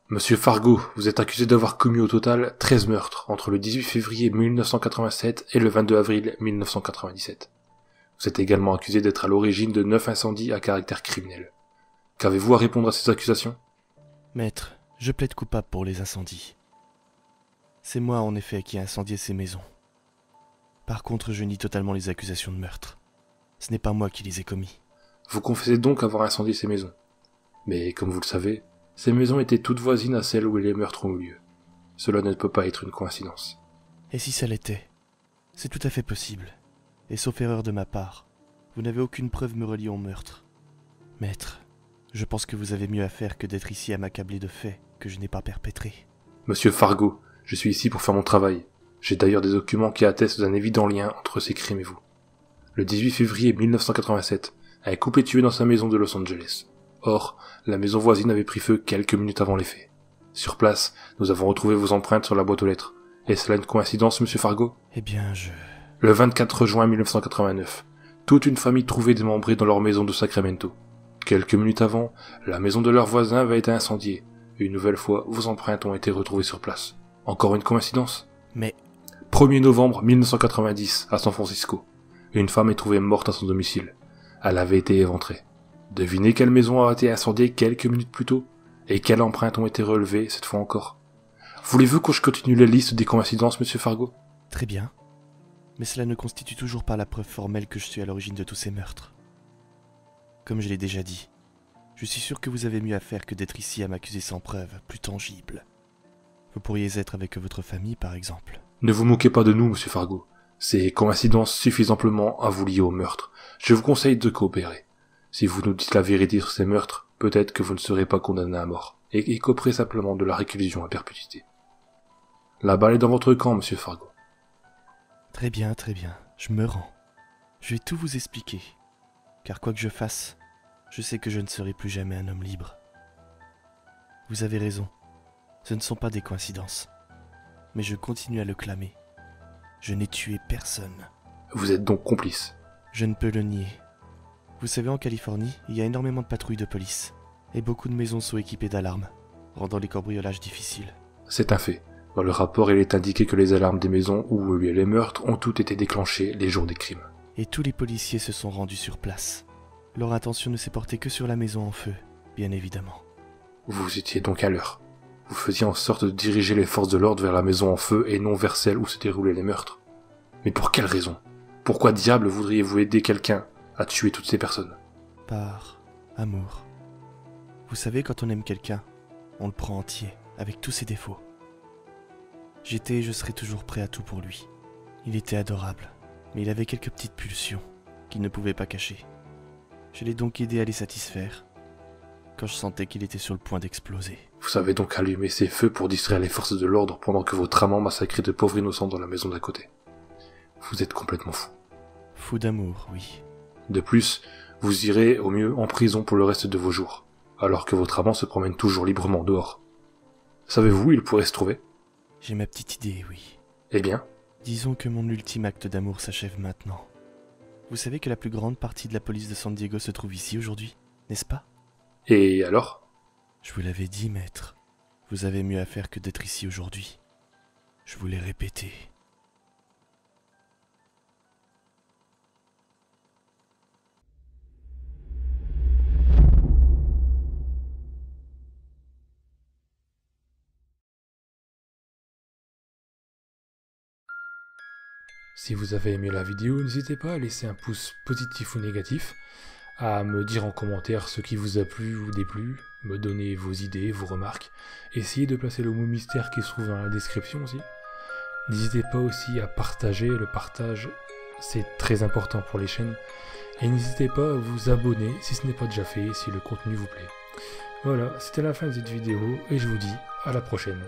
Monsieur Fargo, vous êtes accusé d'avoir commis au total 13 meurtres entre le 18 février 1987 et le 22 avril 1997. Vous êtes également accusé d'être à l'origine de 9 incendies à caractère criminel. Qu'avez-vous à répondre à ces accusations? Maître, je plaide coupable pour les incendies. C'est moi en effet qui ai incendié ces maisons. Par contre, je nie totalement les accusations de meurtre. Ce n'est pas moi qui les ai commis. Vous confessez donc avoir incendié ces maisons. Mais comme vous le savez, ces maisons étaient toutes voisines à celles où les meurtres ont eu lieu. Cela ne peut pas être une coïncidence. Et si ça l'était? C'est tout à fait possible. Et sauf erreur de ma part, vous n'avez aucune preuve me reliant au meurtre. Maître, je pense que vous avez mieux à faire que d'être ici à m'accabler de faits que je n'ai pas perpétrés. Monsieur Fargo, je suis ici pour faire mon travail. J'ai d'ailleurs des documents qui attestent d'un évident lien entre ces crimes et vous. Le 18 février 1987, un couple est tué dans sa maison de Los Angeles. Or, la maison voisine avait pris feu quelques minutes avant les faits. Sur place, nous avons retrouvé vos empreintes sur la boîte aux lettres. Est-ce là une coïncidence, monsieur Fargo? Eh bien, Le 24 juin 1989, toute une famille trouvait démembrée dans leur maison de Sacramento. Quelques minutes avant, la maison de leur voisin avait été incendiée. Une nouvelle fois, vos empreintes ont été retrouvées sur place. Encore une coïncidence? Mais... 1er novembre 1990, à San Francisco. Une femme est trouvée morte à son domicile. Elle avait été éventrée. Devinez quelle maison a été incendiée quelques minutes plus tôt? Et quelles empreintes ont été relevées cette fois encore? Voulez-vous que je continue la liste des coïncidences, monsieur Fargo? Très bien. Mais cela ne constitue toujours pas la preuve formelle que je suis à l'origine de tous ces meurtres. Comme je l'ai déjà dit, je suis sûr que vous avez mieux à faire que d'être ici à m'accuser sans preuve, plus tangible. Vous pourriez être avec votre famille, par exemple. Ne vous moquez pas de nous, monsieur Fargo. Ces coïncidences suffisent amplement à vous lier au meurtre. Je vous conseille de coopérer. Si vous nous dites la vérité sur ces meurtres, peut-être que vous ne serez pas condamné à mort, et écoperez simplement de la réclusion à perpétuité. La balle est dans votre camp, monsieur Fargo. Très bien, je me rends. Je vais tout vous expliquer, car quoi que je fasse, je sais que je ne serai plus jamais un homme libre. Vous avez raison, ce ne sont pas des coïncidences, mais je continue à le clamer. Je n'ai tué personne. Vous êtes donc complice? Je ne peux le nier. Vous savez, en Californie, il y a énormément de patrouilles de police, et beaucoup de maisons sont équipées d'alarmes, rendant les cambriolages difficiles. C'est un fait. Dans le rapport, il est indiqué que les alarmes des maisons où ont eu lieu les meurtres ont toutes été déclenchées les jours des crimes. Et tous les policiers se sont rendus sur place. Leur attention ne s'est portée que sur la maison en feu, bien évidemment. Vous étiez donc à l'heure. Vous faisiez en sorte de diriger les forces de l'ordre vers la maison en feu et non vers celle où se déroulaient les meurtres. Mais pour quelle raison? Pourquoi diable voudriez-vous aider quelqu'un à tuer toutes ces personnes? Par amour. Vous savez, quand on aime quelqu'un, on le prend entier, avec tous ses défauts. J'étais et je serai toujours prêt à tout pour lui. Il était adorable, mais il avait quelques petites pulsions qu'il ne pouvait pas cacher. Je l'ai donc aidé à les satisfaire, quand je sentais qu'il était sur le point d'exploser. Vous avez donc allumé ces feux pour distraire les forces de l'ordre pendant que votre amant massacrait de pauvres innocents dans la maison d'à côté. Vous êtes complètement fou. Fou d'amour, oui. De plus, vous irez au mieux en prison pour le reste de vos jours, alors que votre amant se promène toujours librement dehors. Savez-vous où il pourrait se trouver? J'ai ma petite idée, oui. Eh bien? Disons que mon ultime acte d'amour s'achève maintenant. Vous savez que la plus grande partie de la police de San Diego se trouve ici aujourd'hui, n'est-ce pas? Et alors? Je vous l'avais dit, maître. Vous avez mieux à faire que d'être ici aujourd'hui. Je vous l'ai répété. Si vous avez aimé la vidéo, n'hésitez pas à laisser un pouce positif ou négatif, à me dire en commentaire ce qui vous a plu ou déplu, me donner vos idées, vos remarques, essayez de placer le mot mystère qui se trouve dans la description aussi. N'hésitez pas aussi à partager, le partage c'est très important pour les chaînes, et n'hésitez pas à vous abonner si ce n'est pas déjà fait, si le contenu vous plaît. Voilà, c'était la fin de cette vidéo, et je vous dis à la prochaine.